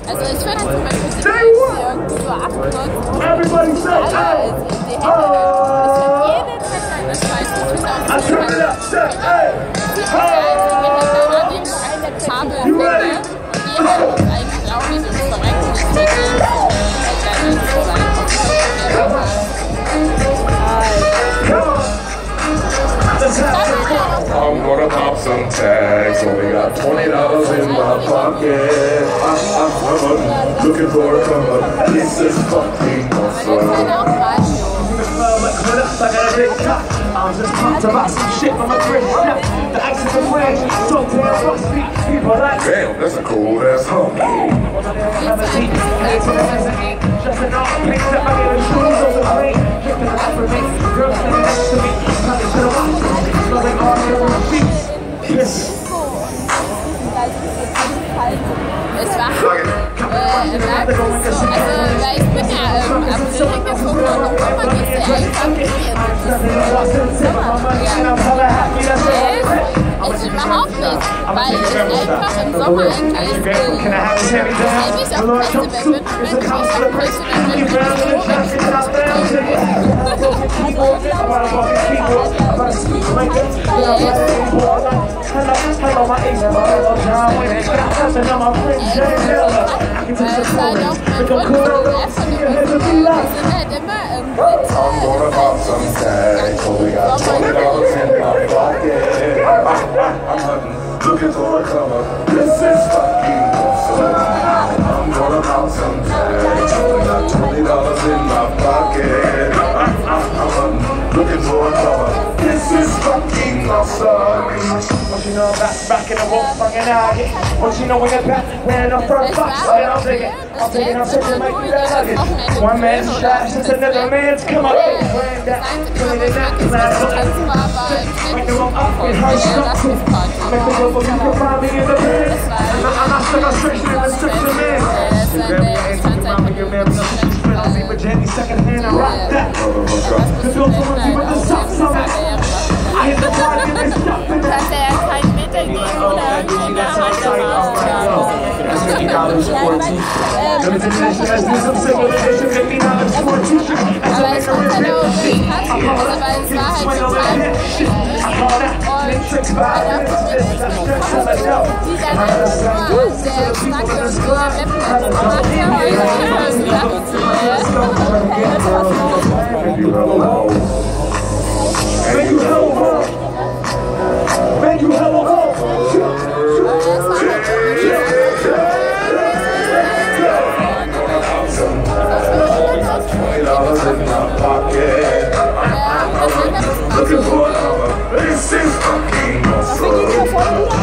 Also ich finde zum Beispiel die irgendwie so 98 ist die Idee hätte. Ich finde jeden Text in der Schweiz, ich finde auch das Kabel finde. Und jeder ist eigentlich, glaube ich, ums Verrecken des Wickels. I'm gonna pop some tags, only got $20 in my pocket. I'm looking for a come up, this is fucking awesome. I'm just pumped about some shit from a Thrift. The accents are weird, so damn rusty. People like, damn, that's a cool ass hump. Dressing all the pics up, I get a shoes on the plane. Kicking the African girls standing next to me. Probably should have watched them. Smelling all over my feet. Yes. Es war also ich bin ja am Frühling geguckt und man ist ja einfach es überhaupt nicht, weil es einfach im Sommer eigentlich ist. Wenn ich auf dem Festival bin, wenn ich mich dann möchte, dann bin ich I'm gonna pop some tags, only got $20 in my pocket. I'm hunting, looking for a come up, this is fucking awesome. I'm gonna pop some tags, only got $20 in my pocket. I'm hunting, looking for a come up, this is fucking awesome. What you know about back in the wall, fucking out here? What you know when you're back, wearing a front box, I'm taking, I'm taking, make you that nugget. One man's shot, just another man's come up. Wearing that, putting it in that class. Make the wrong outfit, hard stuff. Make the go for you can find me in the bed. I'm not stuck on stretching in the section, man. I'll be with Jenny secondhand, I rock that. The bill for me with the socks on it. I hit the party and they stop in that. kein Meter gehen oder keine Hand Thank you, hello. $20 in my pocket. I'm looking for a this is fucking awesome.